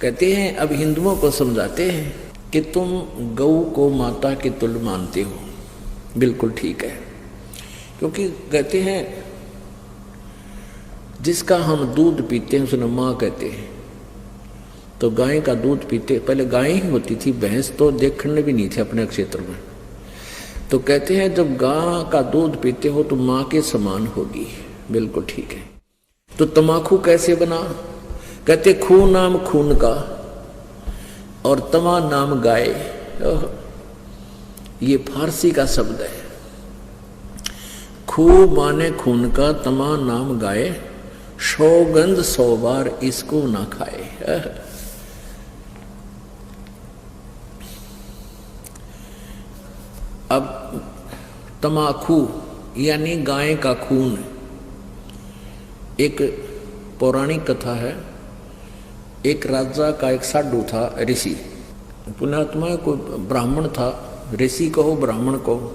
कहते हैं अब हिंदुओं को समझाते हैं कि तुम गऊ को माता के तुल्य मानते हो, बिल्कुल ठीक है। क्योंकि कहते हैं जिसका हम दूध पीते हैं उसने माँ कहते हैं। तो गाय का दूध पीते, पहले गाय ही होती थी, भैंस तो देखने भी नहीं थे अपने क्षेत्र में। तो कहते हैं जब गाय का दूध पीते हो तो माँ के समान होगी, बिल्कुल ठीक है। तो तमाकू कैसे बना? कहते खून नाम खून का और तमा नाम गाय। ये फारसी का शब्द है। खू माने खून का, तमा नाम गाय, सौगंध 100 बार इसको ना खाए। अब तमाकू यानी गाय का खून। एक पौराणिक कथा है, एक राजा का एक साधु था, ऋषि, पुण्यात्मा, कोई ब्राह्मण था, ऋषि कहो ब्राह्मण कहो।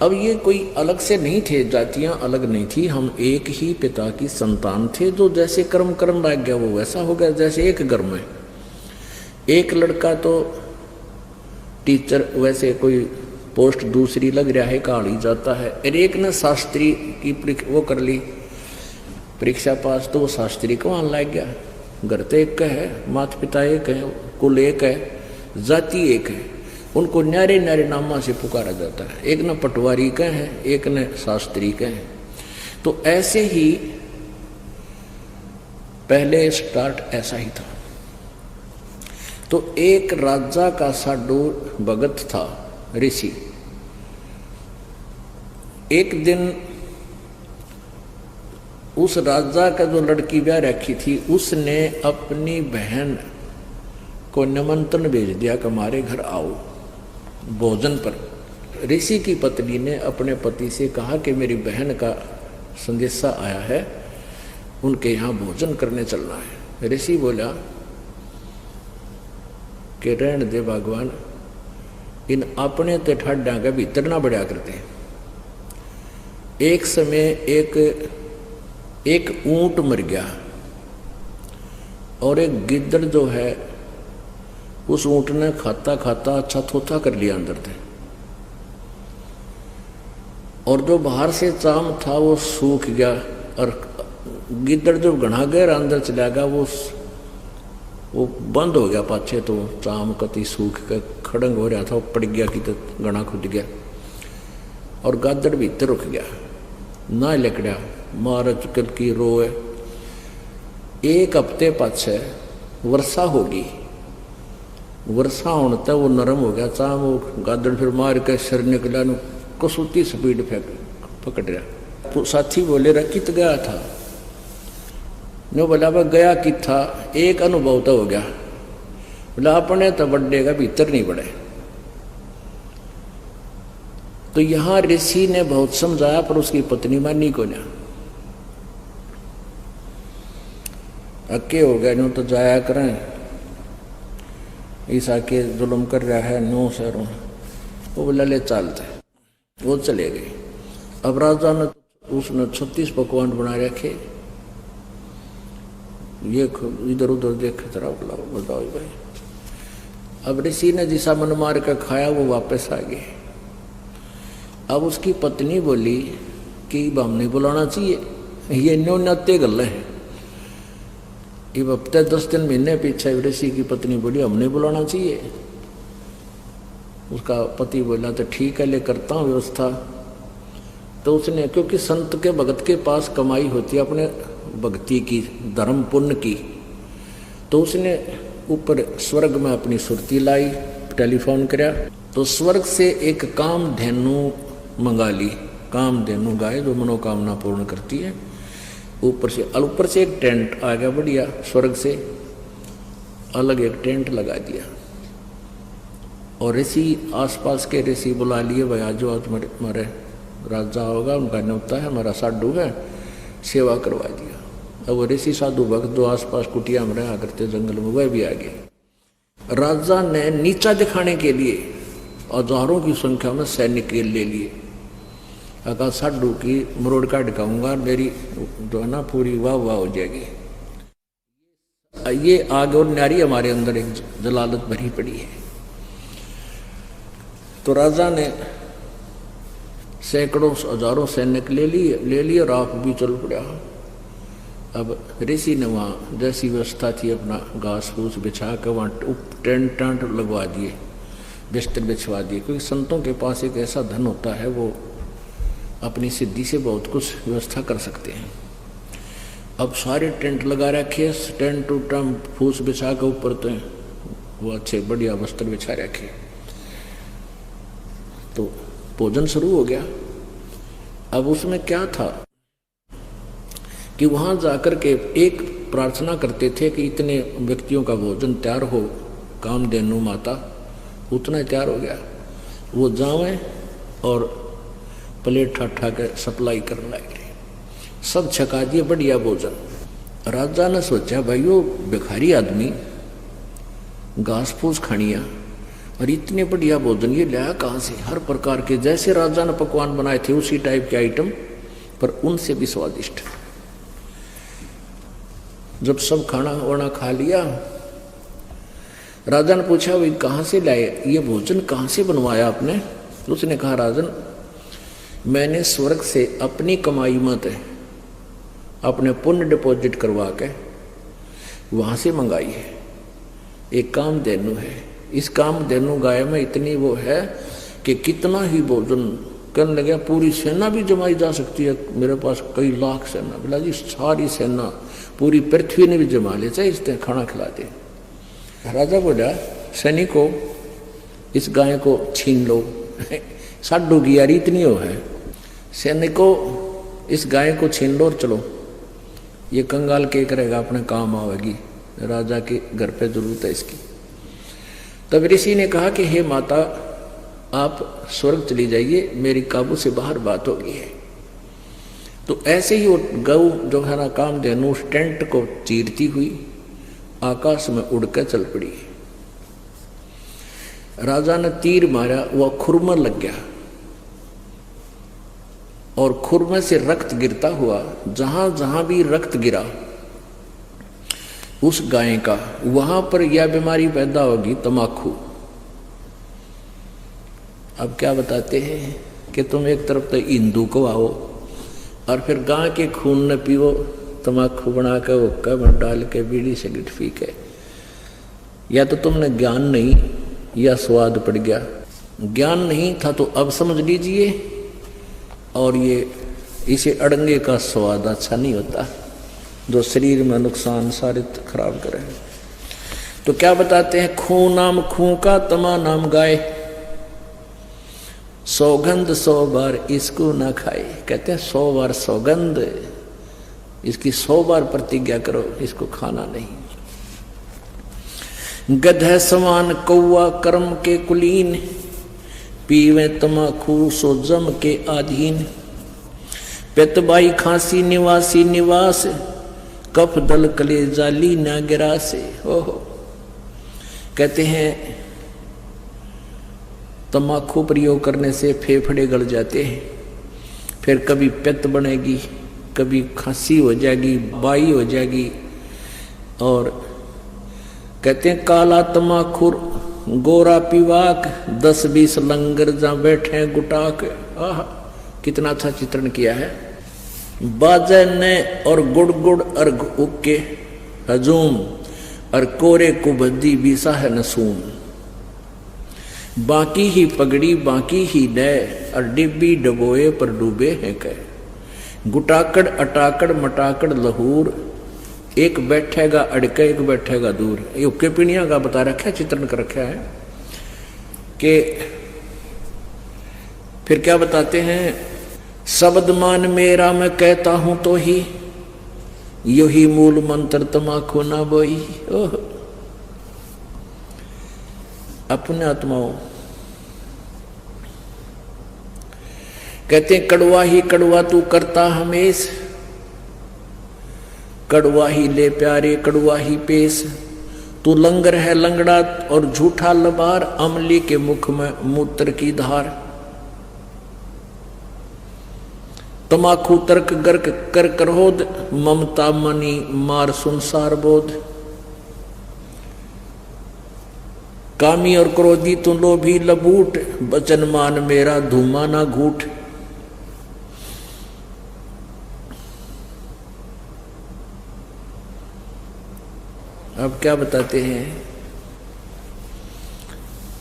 अब ये कोई अलग से नहीं थे, जातियां अलग नहीं थी, हम एक ही पिता की संतान थे। जो जैसे कर्म लग गया वो वैसा हो गया। जैसे एक घर में एक लड़का तो टीचर, वैसे कोई पोस्ट दूसरी लग रहा है, काढ़ी जाता है। और एक ने शास्त्री की वो कर ली, परीक्षा पास, तो वो शास्त्री को वहां लग गया। घर तो एक का है, माता पिता एक है, कुल एक है, जाति एक है, उनको न्यारे न्यारे नामा से पुकारा जाता है। एक न पटवारी का है, एक न शास्त्री का है। तो ऐसे ही पहले स्टार्ट ऐसा ही था। तो एक राजा का साधु भगत था, ऋषि। एक दिन उस राजा का जो लड़की ब्याह रखी थी, उसने अपनी बहन को निमंत्रण भेज दिया कि हमारे घर आओ भोजन पर। ऋषि की पत्नी ने अपने पति से कहा कि मेरी बहन का संदेशा आया है, उनके यहाँ भोजन करने चलना है। ऋषि बोला कि रहने दे भगवान, इन अपने तो ठाड्डा के भीतर ना बढ़िया करते। एक समय एक ऊंट मर गया और एक गिद्दड़ जो है उस ऊंट ने खाता खाता अच्छा थोथा कर लिया अंदर से, और जो बाहर से चाम था वो सूख गया। और गिद्दड़ जो घना गहरा अंदर चला गया वो बंद हो गया पाछे, तो चाम कति सूख के खड़ंग हो रहा था, वो पड़ गया कि तो घना खुद गया। और गादड़ भीतर रुक गया, ना लकड़ा मार चुकल की रोए। एक हफ्ते पाछे वर्षा होगी, वर्षा होने तक वो नरम हो गया चाम, वो गादड़ फिर मार के सिर निकला, कसूती स्पीड फेंक पकड़ रहा। तो साथी बोले रहा कित गया था? नो बोला वह गया कि था, एक अनुभव तो हो गया। बोला अपने तो बड्डे का भीतर नहीं बढ़े। तो यहां ऋषि ने बहुत समझाया पर उसकी पत्नी मानी को ना, अक्के हो गए। नो तो जाया करें, ईसा के जुल्म कर रहा है, नो सरों। वो बोला ले चलते, वो चले गए। अब राजा ने उसने 36 पकवान बना रखे, ये इधर उधर देखे तरह बताओ भाई। अब ऋषि ने जिसा मन मार कर खाया वो वापस आ गए। अब उसकी पत्नी बोली कि अब हमने बुलाना चाहिए, ये न्यो नाते गल है। अब हफ्ते 10 दिन महीने पीछे ऋषि की पत्नी बोली हमने बुलाना चाहिए। उसका पति बोला तो ठीक है, ले करता हूँ व्यवस्था। तो उसने, क्योंकि संत के भगत के पास कमाई होती है अपने भक्ति की, धर्म पुण्य की, तो उसने ऊपर स्वर्ग में अपनी सुरती लाई, टेलीफोन कराया। तो स्वर्ग से एक कामधेनु मंगा ली, कामधेनु गाय जो मनोकामना पूर्ण करती है। ऊपर से एक टेंट आ गया बढ़िया, स्वर्ग से अलग एक टेंट लगा दिया। और ऋषि, आसपास के ऋषि बुला लिए, भाई आज जो आज हमारे राजा होगा, उनका न्योता है, हमारा साधु है, सेवा करवा दिया। अब वो ऋषि साधु भक्त जो आसपास कुटिया में रहा करते जंगल में, वह भी आ गए। राजा ने नीचा दिखाने के लिए हजारों की संख्या में सैनिक ले लिए। अगर साधु की मरोड़ का ढकाऊंगा, मेरी जो है ना पूरी वाह वाह हो जाएगी। ये आग और न्यारी हमारे अंदर एक जलालत भरी पड़ी है। तो राजा ने सैकड़ों हजारों सैनिक ले लिए और आप भी चल पड़ा। अब ऋषि ने वहाँ जैसी व्यवस्था थी अपना घास फूस बिछा कर वहाँ टेंट टांट लगवा दिए, बिस्तर बिछवा दिए, क्योंकि संतों के पास एक ऐसा धन होता है वो अपनी सिद्धि से बहुत कुछ व्यवस्था कर सकते हैं। अब सारे टेंट लगा रखे, टेंट उटम फूस बिछा के ऊपर तो वो अच्छे बढ़िया वस्त्र बिछा रखे। तो भोजन शुरू हो गया। अब उसमें क्या था कि वहां जाकर के एक प्रार्थना करते थे कि इतने व्यक्तियों का भोजन तैयार हो, कामधेनु माता उतना तैयार हो गया, वो जावें और प्लेट ठा के सप्लाई करने लगे, सब छका दिए बढ़िया भोजन। राजा ने सोचा भाई वो भिखारी आदमी घास फूस खानिया और इतने बढ़िया भोजन ये लाया कहाँ से? हर प्रकार के जैसे राजा ने पकवान बनाए थे उसी टाइप के आइटम, पर उनसे भी स्वादिष्ट। जब सब खाना वाना खा लिया, राजा ने पूछा भाई कहाँ से लाए ये भोजन, कहाँ से बनवाया आपने? तो उसने कहा राजन मैंने स्वर्ग से अपनी कमाई मत है, अपने पुण्य डिपॉजिट करवा के वहां से मंगाई है। एक कामधेनु है, इस कामधेनु गाय में इतनी वो है कि कितना ही भोजन करने लगे पूरी सेना भी जमाई जा सकती है। मेरे पास कई लाख सेना, बोला जी सारी सेना पूरी पृथ्वी ने भी जमा ले, चाहे इसने खाना खिला दे। राजा बोला सैनिकों इस गाय को छीन लो, साडू की यारी इतनी हो है, सैनिकों इस गाय को छीन लो और चलो, ये कंगाल के करेगा अपने काम आवेगी, राजा के घर पे जरूरत है इसकी। तब ऋषि ने कहा कि हे माता आप स्वर्ग चली जाइए, मेरी काबू से बाहर बात हो गई है। तो ऐसे ही वो गऊ जो है ना कामधेनु उस टेंट को चीरती हुई आकाश में उड़कर चल पड़ी। राजा ने तीर मारा, वह खुरमा लग गया और खुरमे से रक्त गिरता हुआ जहां जहां भी रक्त गिरा उस गाय का, वहां पर यह बीमारी पैदा होगी तमाकू। अब क्या बताते हैं कि तुम एक तरफ तो हिंदू को आओ और फिर गाय के खून न पियो, तमाकू बना के हुक्का में डाल के बीड़ी सिगरेट पी के, या तो तुमने ज्ञान नहीं या स्वाद पड़ गया। ज्ञान नहीं था तो अब समझ लीजिए, और ये इसे अड़ंगे का स्वाद अच्छा नहीं होता जो शरीर में नुकसान सारे खराब करे। तो क्या बताते हैं, खून नाम खूं का तमा नाम गाय, सौगंध 100 बार इसको ना खाए। कहते हैं 100 बार सौगंध, इसकी 100 बार प्रतिज्ञा करो, इसको खाना नहीं। गधे समान कौआ कर्म के कुलीन, पीवे तमाकू सो जम के आधीन। पेतबाई खांसी निवासी निवास, कफ दल कले जाली ना गिरा से। ओहो, कहते हैं तमाकू प्रयोग करने से फेफड़े गल जाते हैं, फिर कभी पित्त बनेगी, कभी खांसी हो जाएगी, बाई हो जाएगी। और कहते हैं काला तमाखुर गोरा पीवाक, 10-20 लंगर जहां बैठे गुटाक। आह, कितना अच्छा चित्रण किया है। बाजे ने और गुड़ गुड़ और उक्के हजूम, और कोरे कुबद्दी बीसा है नसूम। बाकी ही पगड़ी बाकी ही डे, और डिब्बी डबोए पर डूबे हैं कह। गुटाकड़ अटाकड़ मटाकड़ लहूर, एक बैठेगा अड़के एक बैठेगा दूर। ये उक्के पीणिया का बता रखा है, चित्रण कर रखा है। कि फिर क्या बताते हैं, शब्द मान मेरा मैं कहता हूं तो ही, यही मूल मंत्र तमाकू ना बोई। ओह, अपने आत्माओं कहते हैं कड़वा ही कड़वा तू करता हमेश, कड़वा ही ले प्यारे कड़वा ही पेश। तू लंगर है लंगड़ा और झूठा लबार, अमली के मुख में मूत्र की धार। तमाकू तर्क गर्क कर क्रोध, ममता मनी मार संसार बोध। कामी और क्रोधी तू लोभी लबूट, बचन मान मेरा धूमा ना घूट। अब क्या बताते हैं,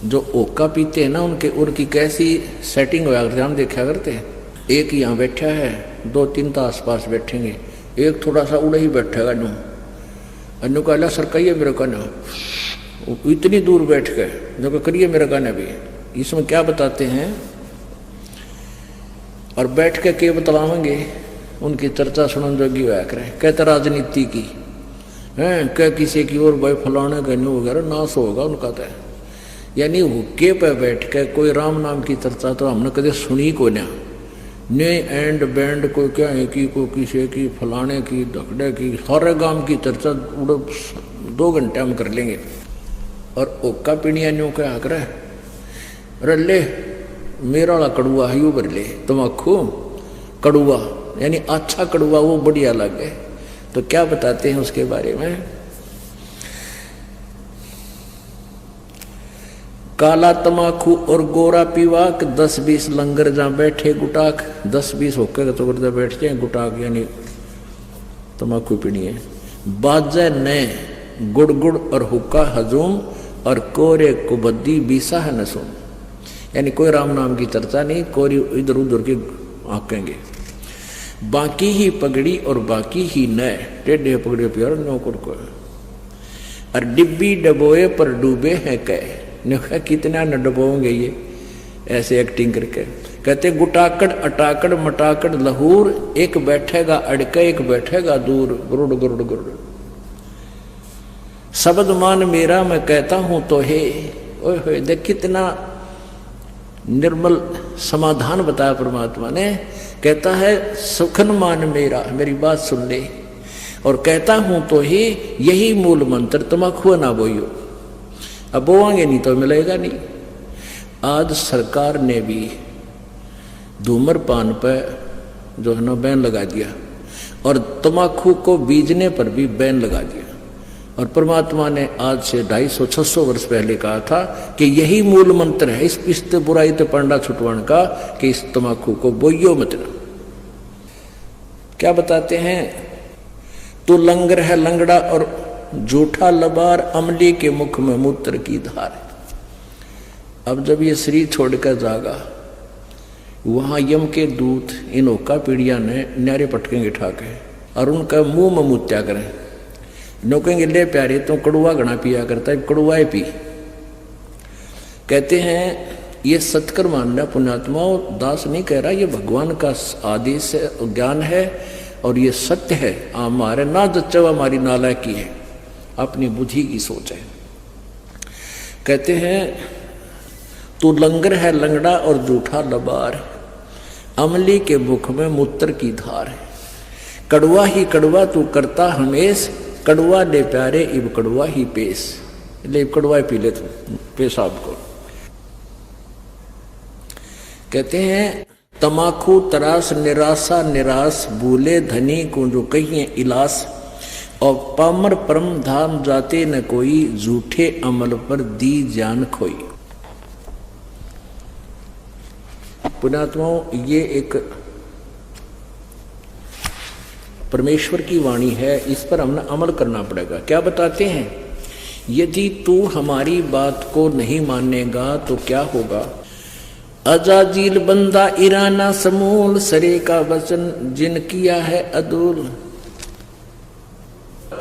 जो ओका पीते हैं ना उनकी कैसी सेटिंग होया करते हम देखा करते हैं। एक यहाँ बैठा है, 2-3 तो आसपास बैठेंगे, एक थोड़ा सा उड़ा ही बैठेगा नू, अन्नू का सर कहिए मेरे का ना, इतनी दूर बैठ गए जो करिए मेरे का ना भी। इसमें क्या बताते हैं, और बैठ के बतलावेंगे उनकी चर्चा सुनन जोगी होया करें। कहते राजनीति की है, क्या किसी की और भाई फलाने का नहीं वगैरह नाश होगा उनका तो, यानी हुक्के पे बैठ के कोई राम नाम की चर्चा तो हमने कदे सुनी को ना, ने एंड बैंड कोई क्या है कि कोई किसी की फलाने की धकड़े की, सारे गांव की चर्चा 2 घंटे हम कर लेंगे। और ओका पीड़िया न्यू क्या करे, अरे ले मेरा वाला कड़ुआ है यू भर ले, तम्बाकू कड़ुआ यानी अच्छा कड़ुआ वो बढ़िया लगे। तो क्या बताते हैं उसके बारे में, काला तमाकू और गोरा पीवाक, 10-20 लंगर जहाँ बैठे गुटाक। 10-20 होकर तो करते बैठ जाए गुटाक यानी तमाकू पीनी है। बाजे ने गुड़ गुड़ और हुक्का हजूम, और कोरे कुबद्दी बीसा है नसूम, यानी कोई राम नाम की चर्चा नहीं, कोरी इधर उधर की आकेंगे। बाकी ही पगड़ी और बाकी ही नए, टेढ़े पगड़े प्यार नौकर को, और डिब्बी डबोए पर डूबे हैं कह। ने कितना न डबोंगे ये ऐसे एक्टिंग करके। कहते गुटाकड़ अटाकड़ मटाकड़ लहूर, एक बैठेगा अड़के एक बैठेगा दूर, गुरुड़ गुरुड़ गुरुड़। शब्द मान मेरा मैं कहता हूं तो हे, ओए होए देख कितना निर्मल समाधान बताया परमात्मा ने। कहता है सुखन मान मेरा, मेरी बात सुन ले, और कहता हूं तो ही यही मूल मंत्र, तम्बाकू ना बोइयो। अब बोवांगे नहीं तो मिलेगा नहीं। आज सरकार ने भी धूम्रपान पर जो है ना बैन लगा दिया, और तम्बाकू को बीजने पर भी बैन लगा दिया। और परमात्मा ने आज से 250-600 वर्ष पहले कहा था कि यही मूल मंत्र है इस बुराई ते पंडा छुटवाण का, कि इस तम्बाकू को बोइयो मत ना। क्या बताते हैं, तू लंगर है लंगड़ा और झूठा लबार, अमली के मुख में मूत्र की धार। अब जब ये शरीर छोड़कर जागा, वहां यम के दूत इन ओका पीड़िया ने न्यारे पटकेंगे ठाके, और उनका मुंह में मूत्या करें। नो कहेंगे ले प्यारे तो कड़ुआ घना पिया करता है, कड़ुआ ही पी। कहते हैं ये सत्कर मानना पुण्यात्माओं, दास नहीं कह रहा, ये भगवान का आदेश है, ज्ञान है, और ये सत्य है। हमारे ना जच्चा हमारी नालायकी है, अपनी बुद्धि की सोच है। कहते हैं तू लंगर है लंगड़ा और जूठा लबार, अमली के मुख में मूत्र की धार है। कड़वा ही कड़वा तू करता हमेश, कड़वा ले प्यारे इब कड़वा ही पेश। ले कड़वा ही पी ले तू पेशाब को। कहते हैं तमाकू तरास निराशा निराश, भूले धनी को जो कहिए इलास, और पामर परम धाम जाते न कोई, झूठे अमल पर दी जान खोई। पुण्यात्माओं, ये एक परमेश्वर की वाणी है, इस पर हमने अमल करना पड़ेगा। क्या बताते हैं, यदि तू हमारी बात को नहीं मानेगा तो क्या होगा। अजाजील बंदा ईराना समूल, सरे का वचन जिन किया है अदूल।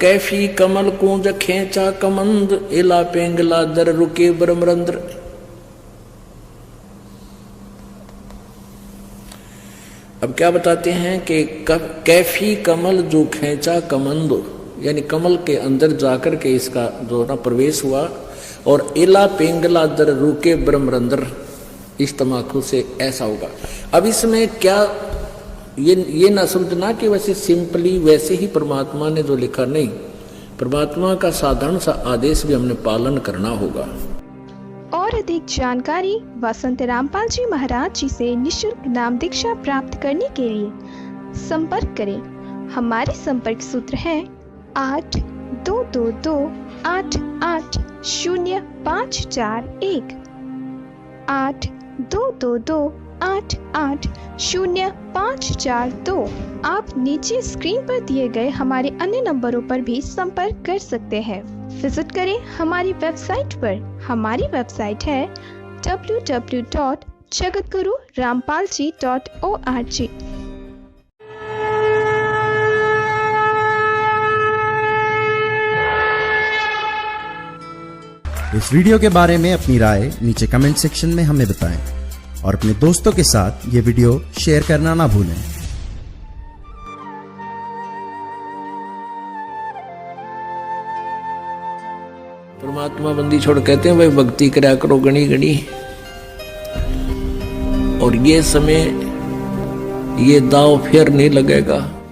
कैफी कमल कूंज खेचा कमंद, इला पेंगला दर रुके ब्रह्मरंद्र। अब क्या बताते हैं कि कैफी कमल जो खेचा कमंद, यानी कमल के अंदर जाकर के इसका जो ना प्रवेश हुआ, और इला पेंगला दर रुके ब्रह्मरंद्र, इस तमाकू से ऐसा होगा। अब इसमें क्या ये ना समझना कि वैसे सिंपली वैसे ही परमात्मा ने जो लिखा, नहीं, परमात्मा का साधारण सा आदेश भी हमने पालन करना होगा। और अधिक जानकारी वसंत रामपाल जी महाराज जी से निःशुल्क नाम दीक्षा प्राप्त करने के लिए संपर्क करें। हमारे संपर्क सूत्र है 8222880541 8222880542। आप नीचे स्क्रीन पर दिए गए हमारे अन्य नंबरों पर भी संपर्क कर सकते हैं। विजिट करें हमारी वेबसाइट पर। हमारी वेबसाइट है www.jagatgururampalji.org। इस वीडियो के बारे में अपनी राय नीचे कमेंट सेक्शन में हमें बताएं और अपने दोस्तों के साथ ये वीडियो शेयर करना ना भूलें। परमात्मा बंदी छोड़ कहते हैं भाई भक्ति करा करो गणी गणी। और ये समय ये दाव फिर नहीं लगेगा।